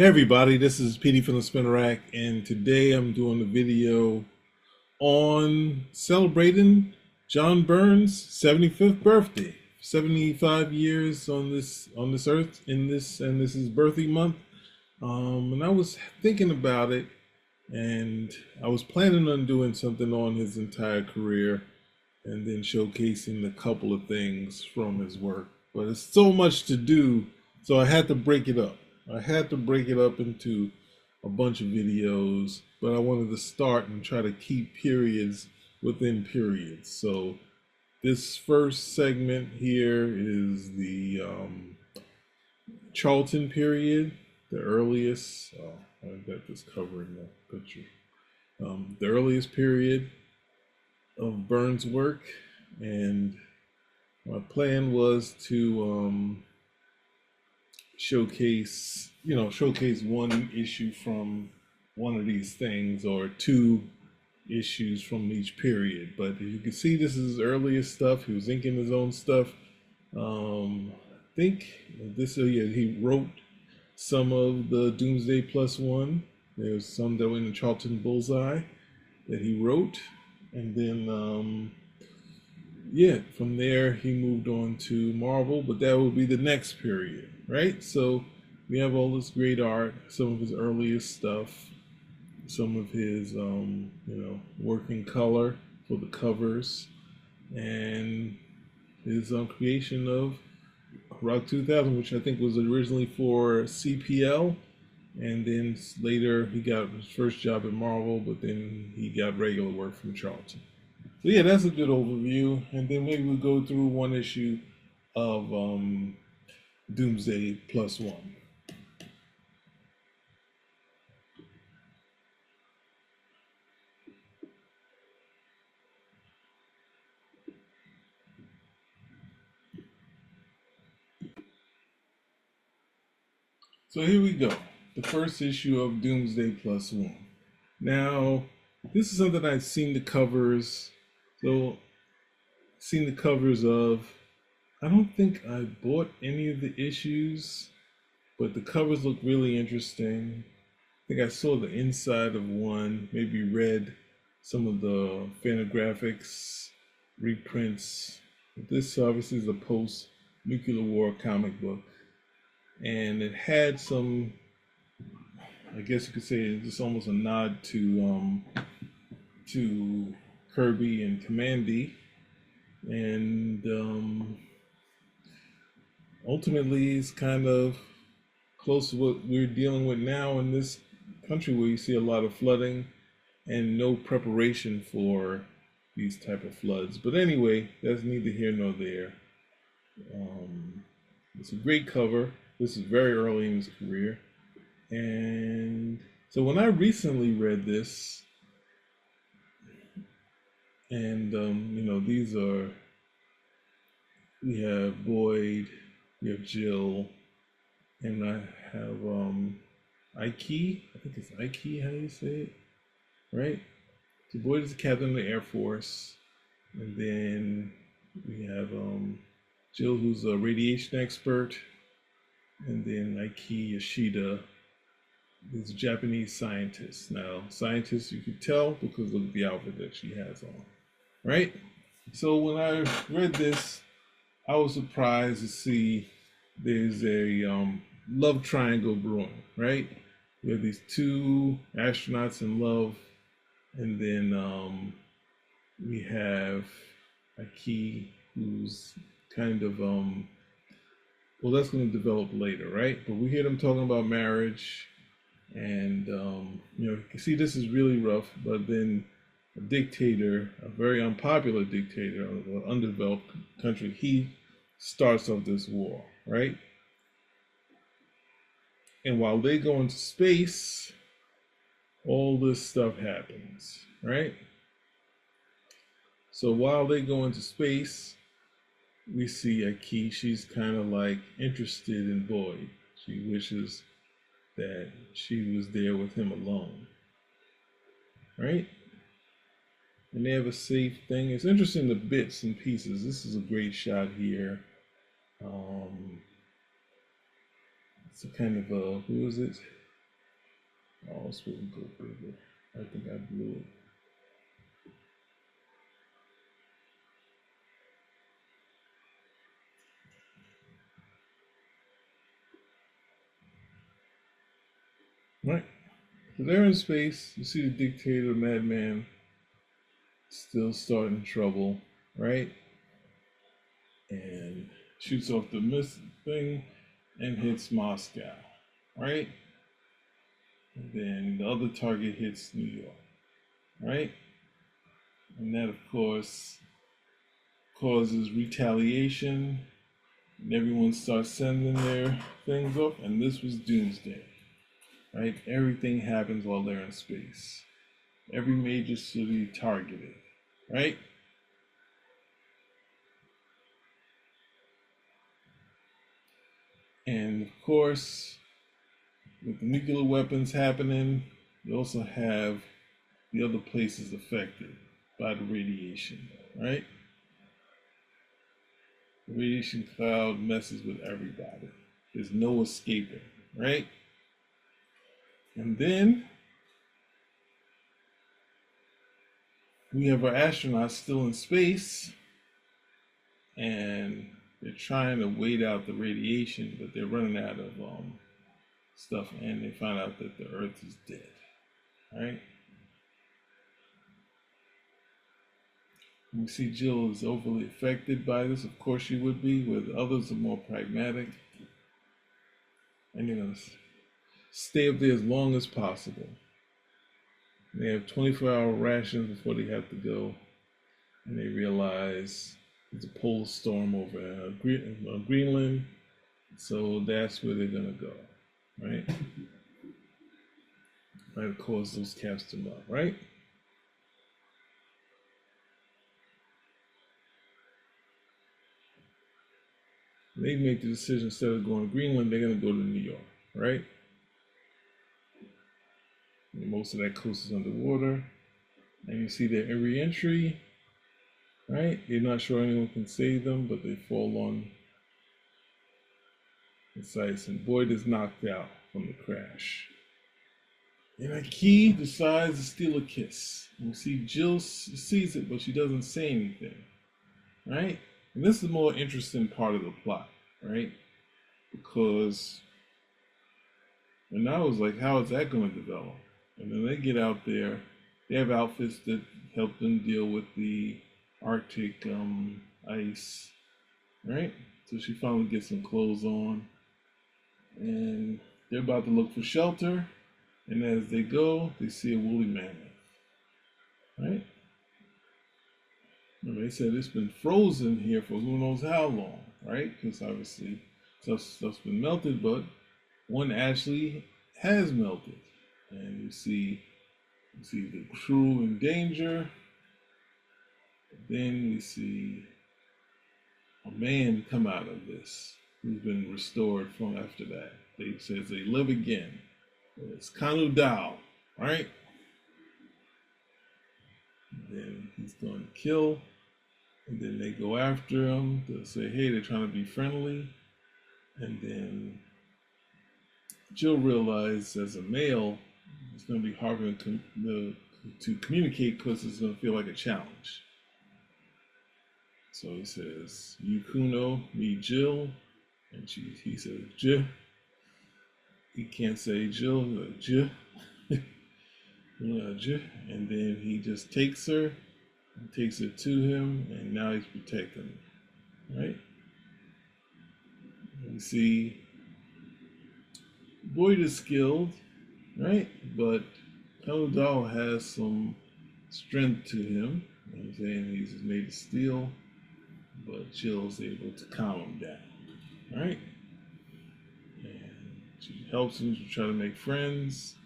Hey everybody, this is Petey from the Spinner Rack, and today I'm doing a video on celebrating John Byrne's 75th birthday. 75 years on this earth in this and this is birthday month. And I was thinking about it, and I was planning on doing something on his entire career, and then showcasing a couple of things from his work. But it's so much to do, so I had to break it up. I had to break it up into a bunch of videos, but I wanted to start and try to keep periods within periods. So this first segment here is the Charlton period, the earliest. I've got this covering the picture. The earliest period of Byrne's work, and my plan was to showcase one issue from one of these things, or two issues from each period. But as you can see, this is his earliest stuff. He was inking his own stuff. I think he wrote some of the Doomsday Plus One. There's some that were in the Charlton Bullseye that he wrote, and then from there he moved on to Marvel, but that will be the next period, right? So we have all this great art, some of his earliest stuff, some of his work in color for the covers, and his creation of Rock 2000, which I think was originally for CPL, and then later he got his first job at Marvel, but then he got regular work from Charlton. So yeah, that's a good overview, and then maybe we'll go through one issue of Doomsday Plus One. So here we go, the first issue of Doomsday Plus One. Now, this is something I've seen the covers, so seen the covers of. I don't think I bought any of the issues, but the covers look really interesting. I think I saw the inside of one, maybe read some of the Fantagraphics reprints. This obviously is a post-nuclear war comic book, and it had some, I guess you could say, just almost a nod to Kirby and Commandy, and ultimately it's kind of close to what we're dealing with now in this country, where you see a lot of flooding and no preparation for these type of floods. But anyway, that's neither here nor there. It's a great cover. This is very early in his career, and so when I recently read this, and these are, we have Boyd, we have Jill, and I have Ike. I think it's Ike, how you say it, right? So Boyd is the captain of the Air Force, and then we have Jill, who's a radiation expert, and then Ike Yoshida is a Japanese scientist. Now, scientist, you could tell because of the outfit that she has on, right? So when I read this, I was surprised to see there's a love triangle brewing, right? We have these two astronauts in love, and then we have Aki, who's kind of well, that's going to develop later, right? But we hear them talking about marriage, and you can see this is really rough. But then a dictator, a very unpopular dictator of an undeveloped country, he starts off this war, right? And while they go into space, all this stuff happens, right? So while they go into space, we see Aki, she's kind of like interested in Boyd. She wishes that she was there with him alone, right? And they have a safe thing. It's interesting, the bits and pieces. This is a great shot here. It's a kind of a, who is it? Oh, it's supposed to go bigger. I think I blew it. Right. So they're in space. You see the dictator, madman, still starting trouble, right? And shoots off the missile thing and hits Moscow, right? And then the other target hits New York, right? And that, of course, causes retaliation, and everyone starts sending their things off. And this was Doomsday, right? Everything happens while they're in space. Every major city targeted, right? And of course, with the nuclear weapons happening, you also have the other places affected by the radiation, right? The radiation cloud messes with everybody. There's no escaping, right? And then we have our astronauts still in space, and they're trying to wait out the radiation, but they're running out of stuff, and they find out that the Earth is dead, right? We see Jill is overly affected by this. Of course she would be, where the others are more pragmatic. And they're going to stay up there as long as possible. They have 24-hour rations before they have to go. And they realize there's a polar storm over Greenland. So that's where they're going to go, right? Right, of course, those cast them up, right? They make the decision instead of going to Greenland, they're going to go to New York, right? And most of that coast is underwater. And you see their every entry, right? They're not sure anyone can save them, but they fall on the sights. And Boyd is knocked out from the crash. And Aki decides to steal a kiss. And you see Jill sees it, but she doesn't say anything, right? And this is the more interesting part of the plot, right? Because, and I was like, how is that going to develop? And then they get out there. They have outfits that help them deal with the Arctic ice, right? So she finally gets some clothes on, and they're about to look for shelter. And as they go, they see a woolly mammoth, right? And they said it's been frozen here for who knows how long, right? Because obviously stuff's been melted, but one actually has melted. And you see the crew in danger. Then we see a man come out of this who's been restored from after that. They says they live again. It's Kanu Dao, right? And then he's going to kill, and then they go after him to say, hey, they're trying to be friendly. And then Jill realizes as a male, it's going to be harder to communicate because it's going to feel like a challenge. So he says, you Kuno, me Jill. And he says, Jill. He can't say Jill, he's like, Jill. And then he just takes her, and takes her to him, and now he's protecting her, right? And you see, Boyd is skilled, right? But Kanudal has some strength to him. I'm saying he's made of steel, but Jill's able to calm him down, right? And she helps him to try to make friends.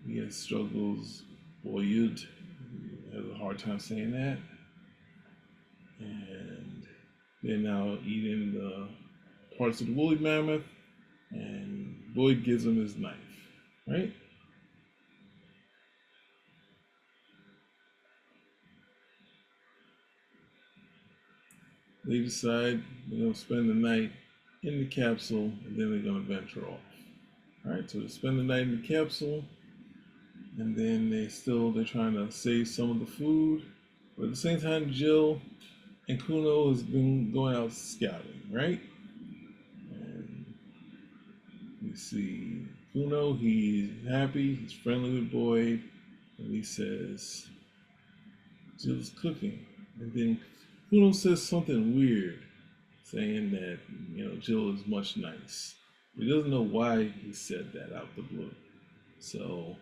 He has struggles. Boyd has a hard time saying that. And they're now eating the parts of the woolly mammoth, and Boyd gives him his knife, right? They decide they're going to spend the night in the capsule, and then they're going to venture off. All right, so they spend the night in the capsule, and then they're trying to save some of the food. But at the same time, Jill and Kuno has been going out scouting, right? And you see Kuno, he's happy, he's friendly with Boyd, and he says, Jill's cooking. And then Kuno says something weird, saying that, Jill is much nice. He doesn't know why he said that out the blue. So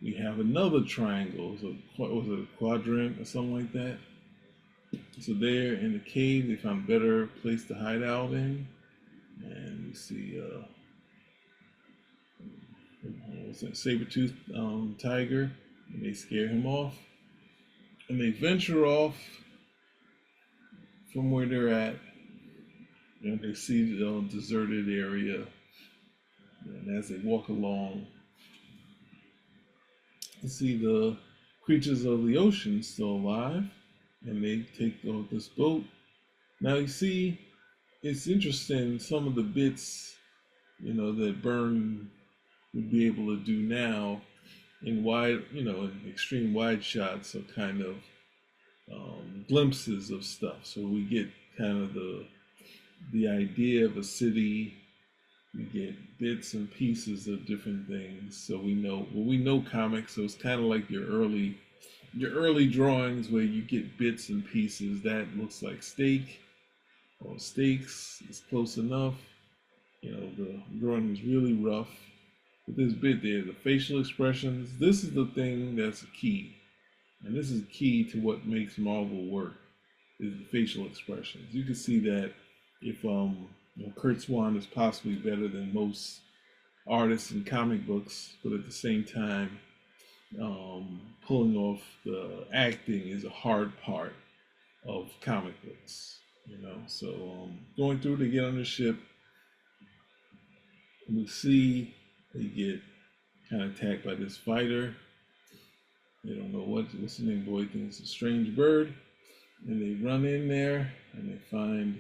we have another triangle. So was it a quadrant or something like that? So there in the cave, they found a better place to hide out in. And you see saber-toothed tiger, and they scare him off. And they venture off from where they're at. They see the deserted area. And as they walk along, you see the creatures of the ocean still alive. And they take this boat. Now you see, it's interesting, some of the bits, that Byrne would be able to do now in wide, in extreme wide shots are kind of glimpses of stuff. So we get kind of the idea of a city. We get bits and pieces of different things. So we know comics. So it's kind of like your early drawings where you get bits and pieces. That looks like steak or steaks. It's close enough. The drawing is really rough. But this bit there, the facial expressions, this is the thing that's key. And this is key to what makes Marvel work, is the facial expressions. You can see that if Kurt Swan is possibly better than most artists in comic books, but at the same time, pulling off the acting is a hard part of comic books, So going through, they get on the ship, and we see they get kind of attacked by this fighter. They don't know what's the name. Boyd thinks it's a strange bird, and they run in there and they find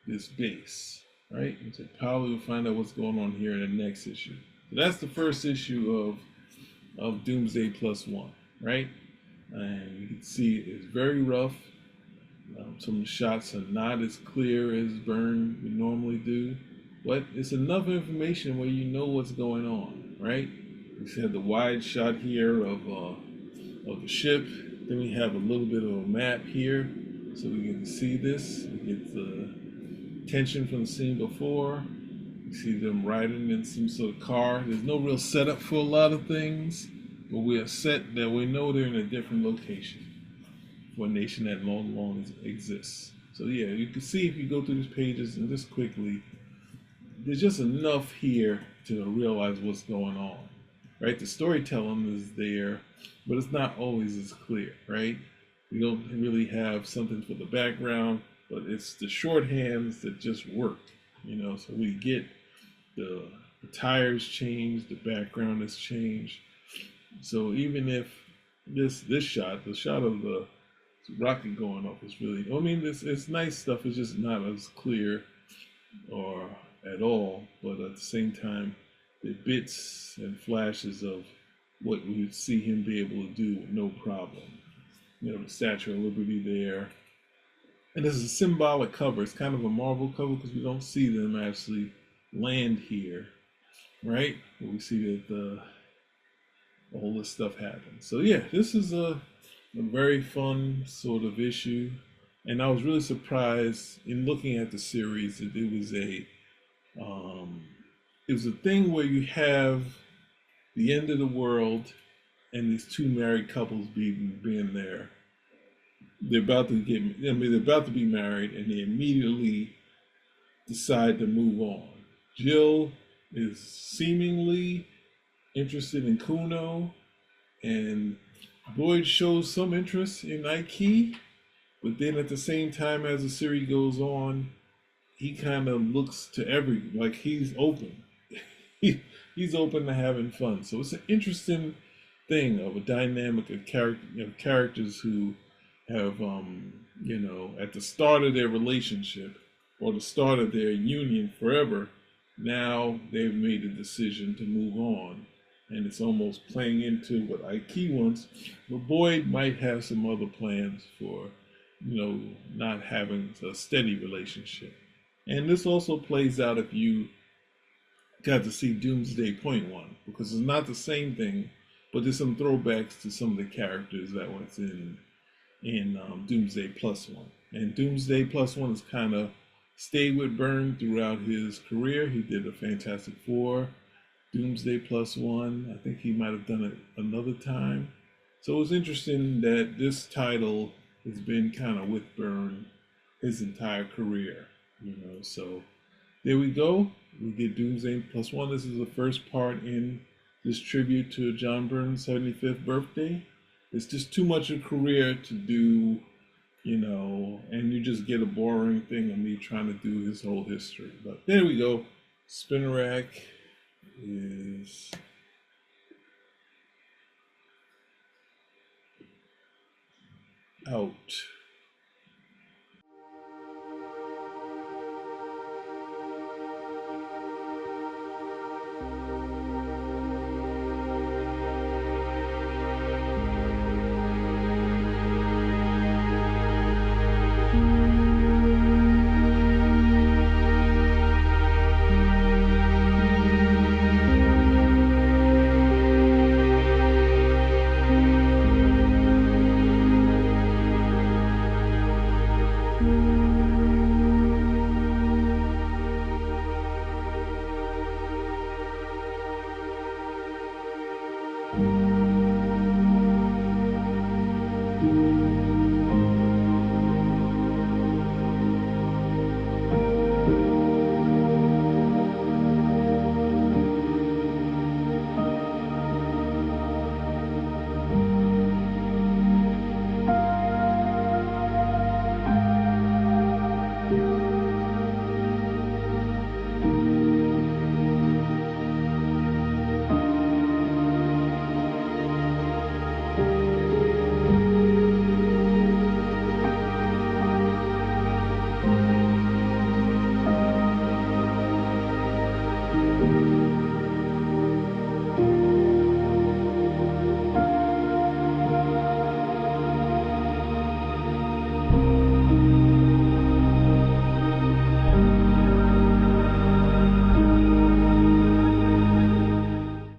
this base, right? And so probably we'll find out what's going on here in the next issue. So that's the first issue of Doomsday +1, right? And you can see it's very rough. Some of the shots are not as clear as Byrne would normally do, but it's enough information where you know what's going on, right? We have the wide shot here of the ship. Then we have a little bit of a map here, so we get to see this. We get the tension from the scene before. You see them riding in some sort of car. There's no real setup for a lot of things, but we are set that we know they're in a different location for a nation that long exists. So yeah, you can see if you go through these pages and just quickly, there's just enough here to realize what's going on, right? The storytelling is there, but it's not always as clear, right? We don't really have something for the background, but it's the shorthands that just work, so we get the tires changed, the background has changed. So even if this shot, the shot of the rocket going off is really, it's nice stuff, it's just not as clear or at all, but at the same time, the bits and flashes of what we would see him be able to do with no problem. The Statue of Liberty there. And this is a symbolic cover. It's kind of a Marvel cover because we don't see them actually land here, right? But we see that all this stuff happens. So yeah, this is a very fun sort of issue. And I was really surprised in looking at the series that it was a thing where you have the end of the world and these two married couples being there. They're about to be married, and they immediately decide to move on. Jill is seemingly interested in Kuno, and Boyd shows some interest in Ike, but then at the same time, as the series goes on, he kind of looks to like he's open. He's open to having fun. So it's an interesting thing of a dynamic of characters who have, at the start of their relationship or the start of their union forever, now they've made a decision to move on. and it's almost playing into what Ike wants. But Boyd might have some other plans for, not having a steady relationship. And this also plays out if you got to see Doomsday Point One, because it's not the same thing, but there's some throwbacks to some of the characters that was in Doomsday Plus One. And Doomsday Plus One has kind of stayed with Byrne throughout his career. He did a Fantastic Four, Doomsday Plus One. I think he might have done it another time. So it's interesting that this title has been kind of with Byrne his entire career, So there we go. We get Doomsday Plus One. This is the first part in this tribute to John Byrne's 75th birthday. It's just too much of a career to do, and you just get a boring thing of me trying to do his whole history. But there we go. Spinner rack is out.